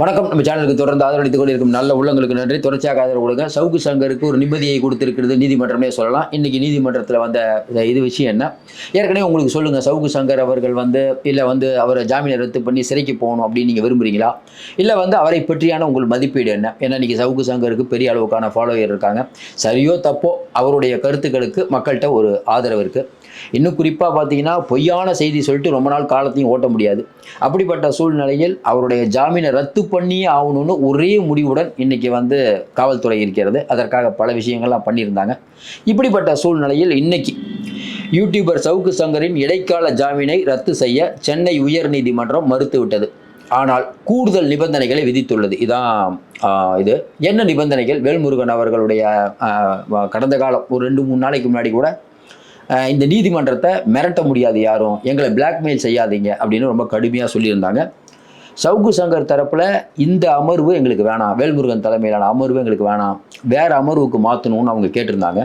வணக்கம். நம்ம சேனலுக்கு தொடர்ந்து ஆதரவளித்துக் கொண்டிருக்கும் நல்ல உள்ளங்களுக்கு நன்றி. தொடர்ச்சியாக ஆதரவு கொடுங்க. சவுக்கு சங்கருக்கு ஒரு நிம்மதியை கொடுத்திருக்கிறது நீதிமன்றமே சொல்லலாம். இன்னைக்கு நீதிமன்றத்தில் வந்த இது விஷயம் என்ன, ஏற்கனவே உங்களுக்கு சொல்லுங்க. சவுக்கு சங்கர் அவர்கள் இல்லை அவரை ஜாமீனை ரத்து பண்ணி சிறைக்கு போகணும் அப்படின்னு நீங்கள் விரும்புகிறீங்களா, இல்லை அவரை பற்றியான உங்கள் மதிப்பீடு என்ன? ஏன்னா இன்னைக்கு சவுக்கு சங்கருக்கு பெரிய அளவுக்கான ஃபாலோவர் இருக்காங்க. சரியோ தப்போ அவருடைய கருத்துக்களுக்கு மக்கள்கிட்ட ஒரு ஆதரவு இருக்குது. இன்னும் குறிப்பாக பார்த்தீங்கன்னா, பொய்யான செய்தி சொல்லிட்டு ரொம்ப நாள் காலத்தையும் ஓட்ட முடியாது. அப்படிப்பட்ட சூழ்நிலையில் அவருடைய ஜாமீனை ரத்து பண்ணியே ஆகணும்னு ஒரே முடிவுடன் இன்னைக்கு காவல்துறை இருக்கிறது. அதற்காக பல விஷயங்கள்லாம் பண்ணியிருந்தாங்க. இப்படிப்பட்ட சூழ்நிலையில் இன்னைக்கு யூடியூபர் சவுக்கு சங்கரின் இடைக்கால ஜாமீனை ரத்து செய்ய சென்னை உயர்நீதிமன்றம் மறுத்துவிட்டது. ஆனால் கூடுதல் நிபந்தனைகளை விதித்துள்ளது. இது என்ன நிபந்தனைகள்? வேல்முருகன் அவர்களுடைய கடந்த காலம் ஒரு 2-3 நாளைக்கு முன்னாடி கூட இந்த நீதிமன்றத்தை மிரட்ட முடியாது, யாரும் எங்களை பிளாக்மெயில் செய்யாதீங்க அப்படின்னு ரொம்ப கடுமையாக சொல்லியிருந்தாங்க. சவுக்கு சங்கர் தரப்பில் இந்த அமர்வு எங்களுக்கு வேணாம், வேல்முருகன் தலைமையிலான அமர்வு எங்களுக்கு வேணாம், வேறு அமர்வுக்கு மாற்றணும்னு அவங்க கேட்டிருந்தாங்க.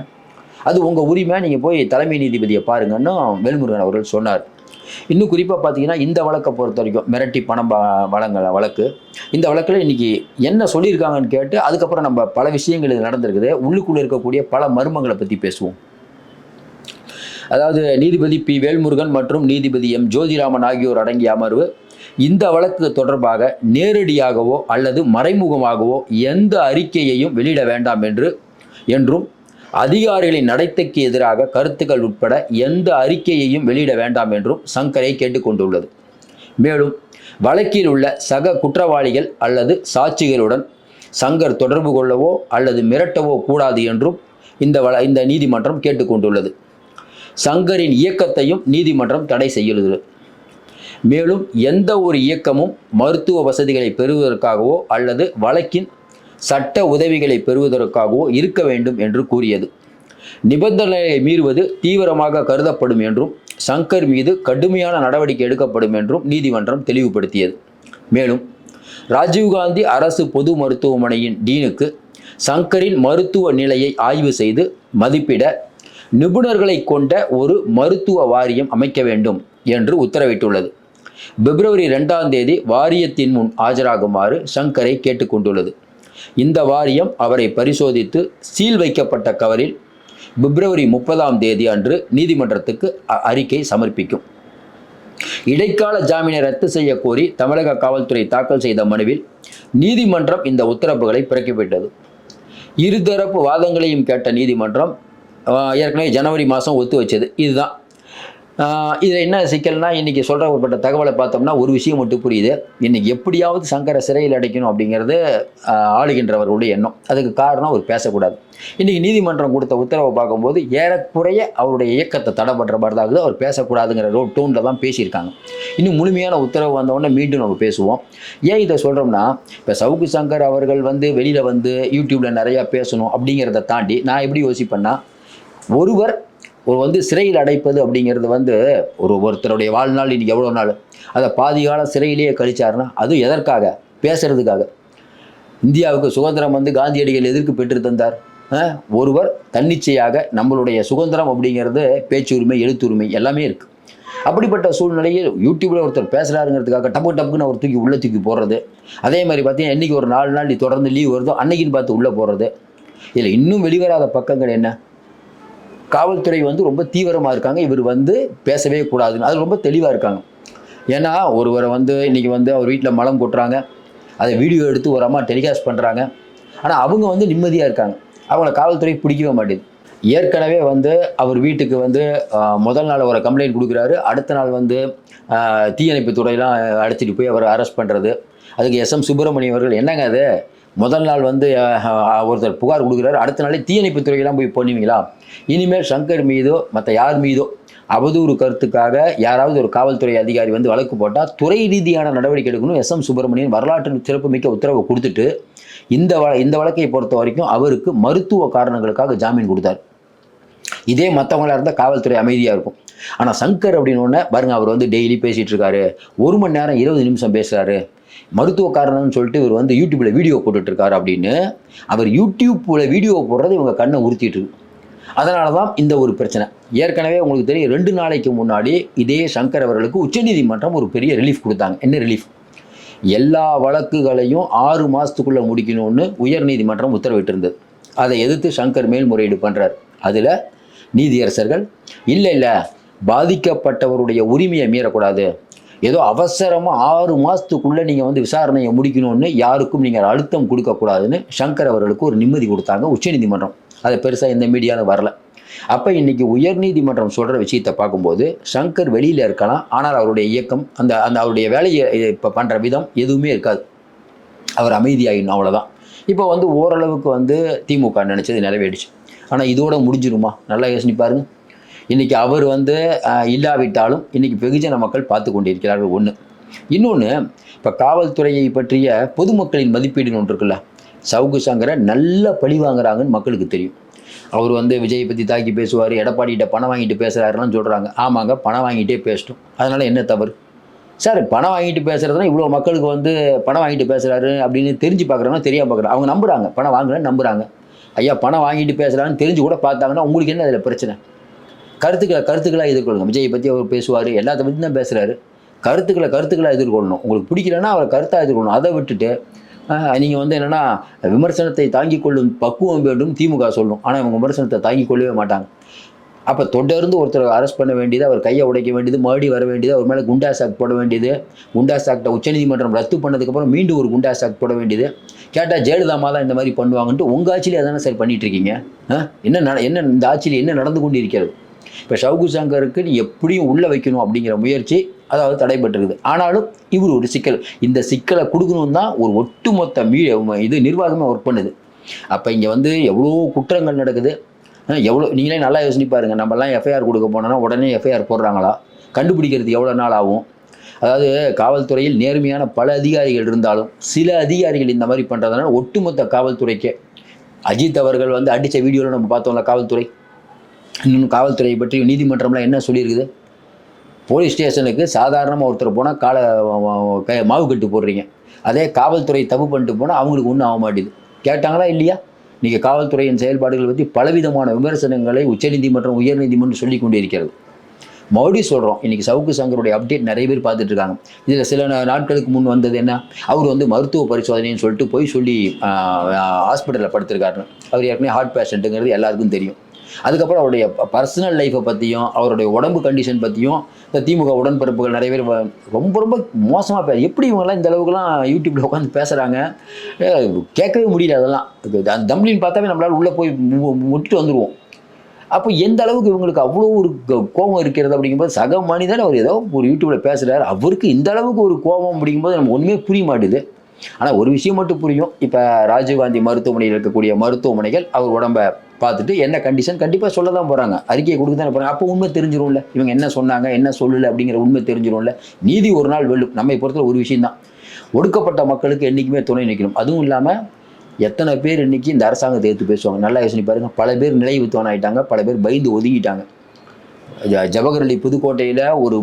அது உங்கள் உரிமை, நீங்கள் போய் தலைமை நீதிபதியை பாருங்கன்னு வேல்முருகன் அவர்கள் சொன்னார். இன்னும் குறிப்பாக பார்த்தீங்கன்னா, இந்த வழக்கை பொறுத்த வரைக்கும் மிரட்டி பணம் வழக்கு, இந்த வழக்கில் இன்றைக்கி என்ன சொல்லியிருக்காங்கன்னு கேட்டு அதுக்கப்புறம் நம்ம பல விஷயங்கள் இது நடந்திருக்குது. உள்ளுக்குள்ளே இருக்கக்கூடிய பல மர்மங்களை பற்றி பேசுவோம். அதாவது நீதிபதி பி வேல்முருகன் மற்றும் நீதிபதி எம் ஜோதிராமன் ஆகியோர் அடங்கிய அமர்வு இந்த வழக்கு தொடர்பாக நேரடியாகவோ அல்லது மறைமுகமாகவோ எந்த அறிக்கையையும் வெளியிட வேண்டாம் என்றும் அதிகாரிகளின் நடத்தைக்கு எதிராக கருத்துக்கள் உட்பட எந்த அறிக்கையையும் வெளியிட வேண்டாம் என்றும் சங்கரை கேட்டுக்கொண்டுள்ளது. மேலும் வழக்கில் உள்ள சக குற்றவாளிகள் அல்லது சாட்சிகளுடன் சங்கர் தொடர்பு கொள்ளவோ அல்லது மிரட்டவோ கூடாது என்றும் இந்த நீதிமன்றம் கேட்டுக்கொண்டுள்ளது. சங்கரின் இயக்கத்தையும் நீதிமன்றம் தடை செய்துள்ளது. மேலும் எந்த ஒரு இயக்கமும் மருத்துவ வசதிகளை பெறுவதற்காகவோ அல்லது வழக்கின் சட்ட உதவிகளை பெறுவதற்காகவோ இருக்க வேண்டும் என்று கூறியது. நிபந்தனைகளை மீறுவது தீவிரமாக கருதப்படும் என்றும் சங்கர் மீது கடுமையான நடவடிக்கை எடுக்கப்படும் என்றும் நீதிமன்றம் தெளிவுபடுத்தியது. மேலும் ராஜீவ்காந்தி அரசு பொது மருத்துவமனையின் டீனுக்கு சங்கரின் மருத்துவ நிலையை ஆய்வு செய்து மதிப்பிட நிபுணர்களை கொண்ட ஒரு மருத்துவ வாரியம் அமைக்க வேண்டும் என்று உத்தரவிட்டுள்ளது. பிப்ரவரி 2ஆம் தேதி வாரியத்தின் முன் ஆஜராகுமாறு சங்கரை கேட்டுக்கொண்டுள்ளது. இந்த வாரியம் அவரை பரிசோதித்து சீல் வைக்கப்பட்ட கவரில் பிப்ரவரி 30ஆம் தேதி அன்று நீதிமன்றத்துக்கு அறிக்கை சமர்ப்பிக்கும். இடைக்கால ஜாமீனை ரத்து செய்ய கோரி தமிழக காவல்துறை தாக்கல் செய்த மனுவில் நீதிமன்றம் இந்த உத்தரவுகளை பிறப்பித்தது. இருதரப்பு வாதங்களையும் கேட்ட நீதிமன்றம் ஏற்கனவே ஜனவரி மாதம் ஒத்து வச்சது. இதுதான் இதில் என்ன சிக்கல்னா, இன்றைக்கி சொல்கிறப்பட்ட தகவலை பார்த்தோம்னா ஒரு விஷயம் மட்டும் புரியுது. இன்றைக்கி எப்படியாவது சங்கரை சிறையில் அடைக்கணும் அப்படிங்கிறது ஆளுகின்றவர்களுடைய எண்ணம். அதுக்கு காரணம் அவர் பேசக்கூடாது. இன்றைக்கி நீதிமன்றம் கொடுத்த உத்தரவை பார்க்கும்போது ஏறக்குறைய அவருடைய இயக்கத்தை தடை பண்ணுற மாதிரி தான் இருக்குது. அவர் பேசக்கூடாதுங்கிற டோனில் தான் பேசியிருக்காங்க. இன்னும் முழுமையான உத்தரவு வந்தவுடனே மீண்டும் நம்ம பேசுவோம். ஏன் இதை சொல்கிறோம்னா, இப்போ சவுக்கு சங்கர் அவர்கள் வெளியில் யூடியூப்பில் நிறையா பேசணும் அப்படிங்கிறத தாண்டி நான் எப்படி யோசிப்பேன்னா, ஒருவர் சிறையில் அடைப்பது அப்படிங்கிறது ஒருத்தருடைய வாழ்நாள் இன்றைக்கி எவ்வளோ நாள், அதை பாதி காலம் சிறையிலேயே கழிச்சாருன்னா அது எதற்காக? பேசுறதுக்காக. இந்தியாவுக்கு சுதந்திரம் காந்தியடிகள் எதற்கு பெற்று தந்தார்? ஒருவர் தன்னிச்சையாக நம்மளுடைய சுதந்திரம் அப்படிங்கிறது பேச்சுரிமை, எழுத்துரிமை எல்லாமே இருக்குது. அப்படிப்பட்ட சூழ்நிலையில் யூடியூப்பில் ஒருத்தர் பேசுகிறாருங்கிறதுக்காக டப்புக்குன்னு அவர் தூக்கி போடுறது. அதே மாதிரி பார்த்தீங்கன்னா, இன்றைக்கி ஒரு 4 நாள் தொடர்ந்து லீவ் வருதோ அன்னைக்குன்னு பார்த்து உள்ளே போடுறது. இதில் இன்னும் வெளிவராத பக்கங்கள் என்ன? காவல்துறை ரொம்ப தீவிரமாக இருக்காங்க. இவர் பேசவே கூடாதுன்னு அது ரொம்ப தெளிவாக இருக்காங்க. ஏன்னா ஒருவரை இன்றைக்கி அவர் வீட்டில் மலம் கொட்டுறாங்க, அதை வீடியோ எடுத்து ஒரு அம்மா டெலிகாஸ்ட் பண்ணுறாங்க. ஆனால் அவங்க நிம்மதியாக இருக்காங்க. அவங்கள காவல்துறை பிடிக்கவே மாட்டேது. ஏற்கனவே அவர் வீட்டுக்கு முதல் நாள் அவரை கம்ப்ளைண்ட் கொடுக்குறாரு. அடுத்த நாள் தீயணைப்பு துறையெல்லாம் அழைச்சிட்டு போய் அவரை அரெஸ்ட் பண்ணுறது. அதுக்கு எஸ்எம் சுப்பிரமணியம் அவர்கள் என்னங்க அது, முதல் நாள் ஒருத்தர் புகார் கொடுக்குறாரு, அடுத்த நாளே தீயணைப்பு துறையெல்லாம் போய் பண்ணுவீங்களா? இனிமேல் சங்கர் மீதோ மற்ற யார் மீதோ அவதூறு கருத்துக்காக யாராவது ஒரு காவல்துறை அதிகாரி வழக்கு போட்டால் துறை ரீதியான நடவடிக்கை எடுக்கணும். எஸ்எம் சுப்பிரமணியன் வரலாற்று சிறப்புமிக்க உத்தரவை கொடுத்துட்டு இந்த வழக்கை பொறுத்த வரைக்கும் அவருக்கு மருத்துவ காரணங்களுக்காக ஜாமீன் கொடுத்தார். இதே மற்றவங்களா இருந்தால் காவல்துறை அமைதியாக இருக்கும். ஆனால் சங்கர் அப்படின்னு ஒன்று பாருங்க, அவர் டெய்லி பேசிகிட்டு இருக்காரு, 1 மணி நேரம் 20 நிமிஷம் பேசுகிறாரு, மருத்துவ காரணம்னு சொல்லிட்டு இவர் யூடியூப்பில் வீடியோ போட்டுட்ருக்காரு அப்படின்னு அவர் யூடியூப்பில் வீடியோ போடுறது இவங்க கண்ணை உறுத்திட்டு இருக்கு. அதனால தான் இந்த ஒரு பிரச்சனை. ஏற்கனவே உங்களுக்கு தெரியும், 2 நாளைக்கு முன்னாடி இதே சங்கர் அவர்களுக்கு உச்சநீதிமன்றம் ஒரு பெரிய ரிலீஃப் கொடுத்தாங்க. என்ன ரிலீஃப்? எல்லா வழக்குகளையும் 6 மாதத்துக்குள்ளே முடிக்கணும்னு உயர்நீதிமன்றம் உத்தரவிட்டிருந்தது. அதை எதிர்த்து சங்கர் மேல்முறையீடு பண்ணுறார். அதில் நீதியரசர்கள் இல்லை பாதிக்கப்பட்டவருடைய உரிமையை மீறக்கூடாது, ஏதோ அவசரமாக 6 மாதத்துக்குள்ளே நீங்கள் வந்து விசாரணையை முடிக்கணும்னு யாருக்கும் நீங்கள் அழுத்தம் கொடுக்கக்கூடாதுன்னு சங்கர் அவர்களுக்கு ஒரு நிம்மதி கொடுத்தாங்க உச்சநீதிமன்றம். அதை பெருசாக எந்த மீடியாவில் வரல. அப்போ இன்றைக்கி உயர்நீதிமன்றம் சொல்கிற விஷயத்தை பார்க்கும்போது சங்கர் வெளியில் இருக்கலாம், ஆனால் அவருடைய இயக்கம் அந்த அந்த அவருடைய வேலையை இப்போ பண்ணுற விதம் எதுவுமே இருக்காது. அவர் அமைதியாகிடணும், அவ்வளோதான். இப்போ வந்து ஓரளவுக்கு வந்து திமுக நினச்சது நிறைவேறிச்சு. ஆனால் இதோட முடிஞ்சிருமா? நல்லா யோசனை பாருங்க. இன்றைக்கி அவர் வந்து இல்லாவிட்டாலும் இன்றைக்கி வெகுஜன மக்கள் பார்த்து கொண்டிருக்கிறார்கள். ஒன்று. இன்னொன்று, இப்போ காவல்துறையை பற்றிய பொதுமக்களின் மதிப்பீடுன்னு ஒன்று இருக்குல்ல, சவுக்கு சங்கரை நல்லா பழி வாங்குறாங்கன்னு மக்களுக்கு தெரியும். அவர் வந்து விஜயை பற்றி தாக்கி பேசுவார், எடப்பாடிகிட்ட பணம் வாங்கிட்டு பேசுகிறாருன்னு சொல்கிறாங்க. ஆமாங்க, பணம் வாங்கிட்டே பேசிட்டோம், அதனால் என்ன தவறு சார்? பணம் வாங்கிட்டு பேசுகிறதுனா இவ்வளோ மக்களுக்கு வந்து பணம் வாங்கிட்டு பேசுகிறாரு அப்படின்னு தெரிஞ்சு பார்க்குறாங்கன்னா தெரியாமல் பார்க்குறாங்க. அவங்க நம்புகிறாங்க, பணம் வாங்குறேன்னு நம்புகிறாங்க. ஐயா பணம் வாங்கிட்டு பேசுகிறான்னு தெரிஞ்சு கூட பார்த்தாங்கன்னா உங்களுக்கு என்ன அதில் பிரச்சனை? கருத்துக்களாக எதிர்கொள்ளுங்க. விஜயை பற்றி அவர் பேசுவார், எல்லாத்த பற்றி தான் பேசுகிறாரு. கருத்துக்களாக எதிர்கொள்ளணும். உங்களுக்கு பிடிக்கலன்னா அவரை கருத்தாக எதிர்கொள்ளணும். அதை விட்டுட்டு நீங்கள் வந்து என்னென்னா விமர்சனத்தை தாங்கிக் கொள்ளும் பக்குவம் வேண்டும் திமுக சொல்லும். ஆனால் இவங்க விமர்சனத்தை தாங்கிக் கொள்ளவே மாட்டாங்க. அப்போ தொடர்ந்து ஒருத்தர் அரெஸ்ட் பண்ண வேண்டியது, அவர் கையை உடைக்க வேண்டியது, மறுபடியும் வர வேண்டியது, அவர் மேலே குண்டாஸ் ஆக்ட் போட வேண்டியது, குண்டாஸ் ஆக்டை உச்சநீதிமன்றம் ரத்து பண்ணதுக்கப்புறம் மீண்டும் ஒரு குண்டாஸ் ஆக்ட் போட வேண்டியது. கேட்டால் ஜெயலலிதாமா தான் இந்த மாதிரி பண்ணுவாங்கன்ட்டு உங்கள் ஆட்சியிலே அதானே சார் பண்ணிகிட்டு இருக்கீங்க. என்ன இந்த ஆட்சியில் என்ன நடந்து கொண்டு இருக்கிறது? இப்போ சவுக்கு சங்கருக்கு நீ எப்படியும் உள்ளே வைக்கணும் அப்படிங்கிற முயற்சி அதாவது தடைபட்டிருக்குது. ஆனாலும் இவர் ஒரு சிக்கல், இந்த சிக்கலை கொடுக்கணும் தான் ஒரு ஒட்டுமொத்த இது நிர்வாகமே ஒர்க் பண்ணுது. அப்போ இங்கே வந்து எவ்வளோ குற்றங்கள் நடக்குது, எவ்வளோ நீங்களே நல்லா யோசனை பாருங்க. நம்மலாம் எஃப்ஐஆர் கொடுக்க போனோன்னா உடனே எஃப்ஐஆர் போடுறாங்களா? கண்டுபிடிக்கிறதுக்கு எவ்வளோ நாள் ஆகும்? அதாவது காவல்துறையில் நேர்மையான பல அதிகாரிகள் இருந்தாலும் சில அதிகாரிகள் இந்த மாதிரி பண்ணுறதுனால ஒட்டுமொத்த காவல்துறைக்கே அஜித் அவர்கள் வந்து அடித்த வீடியோவில் நம்ம பார்த்தோம்ல காவல்துறை. இன்னும் காவல்துறையை பற்றி நீதிமன்றம்லாம் என்ன சொல்லியிருக்குது? போலீஸ் ஸ்டேஷனுக்கு சாதாரணமாக ஒருத்தர் போனால் மாவு கட்டு போடுறீங்க, அதே காவல்துறை தப்பு பண்ணிட்டு போனால் அவங்களுக்கு ஒன்றும் ஆக மாட்டேது. கேட்டாங்களா இல்லையா? நீங்கள் காவல்துறையின் செயல்பாடுகளை பற்றி பலவிதமான விமர்சனங்களை உச்சநீதிமன்றம் உயர்நீதிமன்றம் சொல்லி கொண்டே இருக்கிறது. மறுபடியும் சொல்கிறோம், இன்றைக்கி சவுக்கு சங்கருடைய அப்டேட் நிறைய பேர் பார்த்துட்டு இருக்காங்க. இதில் சில நாட்களுக்கு முன் வந்தது என்ன, அவர் வந்து மருத்துவ பரிசோதனைன்னு சொல்லிட்டு போய் சொல்லி ஹாஸ்பிட்டலில் படுத்திருக்காருன்னு. அவர் ஏற்கனவே ஹார்ட் பேஷண்ட்டுங்கிறது எல்லாருக்கும் தெரியும். அதுக்கப்புறம் அவருடைய பர்சனல் லைஃப்பை பற்றியும் அவருடைய உடம்பு கண்டிஷன் பற்றியும் இந்த திமுக உடன்பிறப்புகள் நிறைய பேர் ரொம்ப ரொம்ப மோசமாக எப்படி இவங்கெல்லாம் இந்த அளவுக்குலாம் யூடியூப்பில் உட்காந்து பேசுகிறாங்க, கேட்கவே முடியல. அதெல்லாம் தம்ப்ளின்னு பார்த்தாவே நம்மளால் உள்ளே போய் முட்டிட்டு வந்துடுவோம். அப்போ எந்த அளவுக்கு இவங்களுக்கு அவ்வளோ ஒரு கோபம் இருக்கிறது அப்படிங்கும்போது, சக மனிதன் அவர் ஏதோ ஒரு யூடியூப்பில் பேசுகிறார், அவருக்கு இந்த அளவுக்கு ஒரு கோபம் அப்படிங்கும்போது நமக்கு ஒன்றுமே புரிய மாட்டுது. ஆனால் ஒரு விஷயம் மட்டும் புரியும், இப்போ ராஜீவ்காந்தி மருத்துவமனையில் இருக்கக்கூடிய மருத்துவமனைகள் அவர் உடம்பை பார்த்துட்டு என்ன கண்டிஷன் கண்டிப்பாக சொல்ல தான் போகிறாங்க, அறிக்கையை கொடுக்க தானே போகிறாங்க. அப்போ உண்மை தெரிஞ்சிடும்ல, இவங்க என்ன சொன்னாங்க என்ன சொல்லலை அப்படிங்கிற உண்மை தெரிஞ்சிடும்ல. நீதி ஒரு நாள் வெல்லும். நம்மை பொறுத்தவரை ஒரு விஷயம்தான், ஒடுக்கப்பட்ட மக்களுக்கு என்றைக்குமே துணை நிற்கணும். அதுவும் இல்லாமல் எத்தனை பேர் இன்றைக்கி இந்த அரசாங்கத்தை எடுத்து பேசுவாங்க, நல்லா யோசனை பாருங்கள். பல பேர் நிலைவுத்தவன் ஆகிட்டாங்க, பல பேர் பயந்து ஒதுங்கிட்டாங்க. ஜவஹர்லி புதுக்கோட்டையில் ஒரு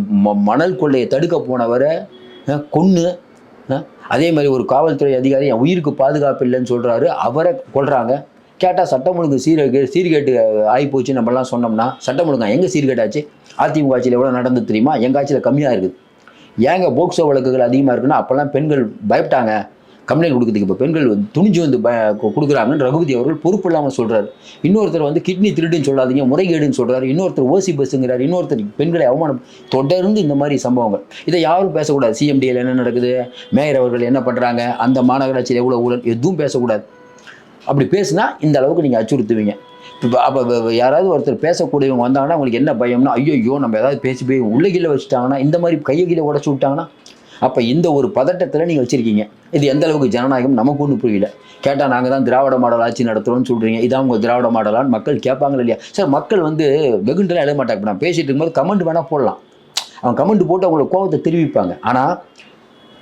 மணல் கொள்ளையை தடுக்க போனவரை கொன்று, அதே மாதிரி ஒரு காவல்துறை அதிகாரி என் உயிருக்கு பாதுகாப்பு இல்லைன்னு சொல்கிறாரு, அவரை கொள்கிறாங்க. கேட்டால் சட்டம் ஒழுங்கு சீர்கேட்டு ஆகிப்போச்சு நம்மளாம் சொன்னோம்னா, சட்டம் ஒழுங்கா எங்கே சீர்கேட்டாச்சு? அதிமுக ஆட்சியில் எவ்வளோ நடந்து தெரியுமா? எங்கள் ஆட்சியில் கம்மியாக இருக்குது. ஏங்க போக்சோ வழக்குகள் அதிகமாக இருக்குன்னா, அப்போல்லாம் பெண்கள் பயப்பட்டாங்க கம்ப்ளைண்ட் கொடுக்குறதுக்கு. இப்போ பெண்கள் துணிஞ்சு வந்து கொடுக்குறாங்கன்னு ரகுபதி அவர்கள் பொறுப்பு இல்லாமல் சொல்கிறார். இன்னொருத்தர் வந்து கிட்னி திருடுன்னு சொல்லாதீங்க முறைகேடுன்னு சொல்கிறார். இன்னொருத்தர் ஓசி பஸ்ஸுங்கிறார். இன்னொருத்தர் பெண்களை அவமானம். தொடர்ந்து இந்த மாதிரி சம்பவங்கள், இதை யாரும் பேசக்கூடாது. சிஎம்டியில் என்ன நடக்குது, மேயர் அவர்கள் என்ன பண்ணுறாங்க, அந்த மாநகராட்சியில் எவ்வளோ ஊழல், எதுவும் பேசக்கூடாது. அப்படி பேசுனா இந்த அளவுக்கு நீங்கள் அச்சுறுத்துவீங்க. இப்போ அப்போ யாராவது ஒருத்தர் பேசக்கூடியவங்க வந்தாங்கன்னா அவங்களுக்கு என்ன பயம்னா, ஐயோ நம்ம ஏதாவது பேசி போய் உள்ளே கீழே வச்சுட்டாங்கன்னா, இந்த மாதிரி கையை கீழே உடச்சி விட்டாங்கன்னா, அப்போ இந்த ஒரு பதட்டத்தில் நீங்கள் வச்சுருக்கீங்க. இது எந்த அளவுக்கு ஜனநாயகம் நமக்கு ஒன்றும் புரியல. கேட்டால் நாங்கள் தான் திராவிட மாடல் ஆட்சி நடத்துகிறோம்னு சொல்கிறீங்க, இதான் உங்கள் திராவிட மாடலான்னு மக்கள் கேட்பாங்க இல்லையா? சார் மக்கள் வந்து வெகுண்டெல்லாம் எழுத மாட்டாங்க. இப்போ நான் பேசிகிட்டு இருக்கும்போது கமெண்ட் வேணால் போடலாம், அவங்க கமெண்ட் போட்டு அவங்களோட கோபத்தை தெரிவிப்பாங்க. ஆனால்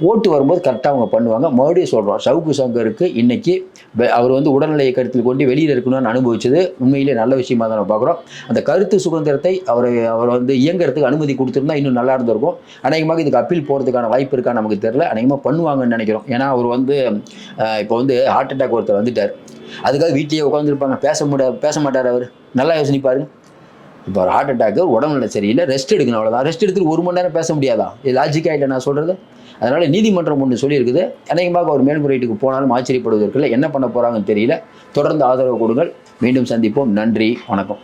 ஓட்டு வரும்போது கரெக்டாக அவங்க பண்ணுவாங்க. மறுபடியும் சொல்கிறோம், சவுக்கு சங்கருக்கு இன்றைக்கி அவர் வந்து உடல்நிலையை கருத்தில் கொண்டு வெளியில் இருக்கணும்னு அனுபவிச்சது உண்மையிலே நல்ல விஷயமாக தான் நம்ம பார்க்குறோம். அந்த கருத்து சுதந்திரத்தை அவர் வந்து இயங்குறதுக்கு அனுமதி கொடுத்துருந்தா இன்னும் நல்லா இருந்திருக்கும். அநேகமாக இதுக்கு அப்பீல் போகிறதுக்கான வாய்ப்பு இருக்கான்னு நமக்கு தெரியல. அநேகமாக பண்ணுவாங்கன்னு நினைக்கிறோம். ஏன்னா அவர் வந்து இப்போ வந்து ஹார்ட் அட்டாக் ஒருத்தர் வந்துட்டார், அதுக்காக வீட்டிலேயே உட்காந்துருப்பாங்க, பேச மாட்டார் அவர். நல்லா யோசனை பாருங்க. இப்போ ஒரு ஹார்ட் அட்டாக்கு உடல்நிலை சரியில்லை, ரெஸ்ட் எடுக்கணும், அவ்வளோதான். ரெஸ்ட் எடுத்துட்டு 1 மணி நேரம் பேச முடியாதா? இது லாஜிக்கா இல்லை நான் சொல்கிறது? அதனால் நீதிமன்றம் ஒன்று சொல்லியிருக்குது. அநேகமாக ஒரு மேல்முறையீட்டுக்கு போனாலும் ஆச்சரியப்படுவதற்கில்லை. என்ன பண்ண போகிறாங்கன்னு தெரியல. தொடர்ந்து ஆதரவு கொடுங்கள். மீண்டும் சந்திப்போம். நன்றி, வணக்கம்.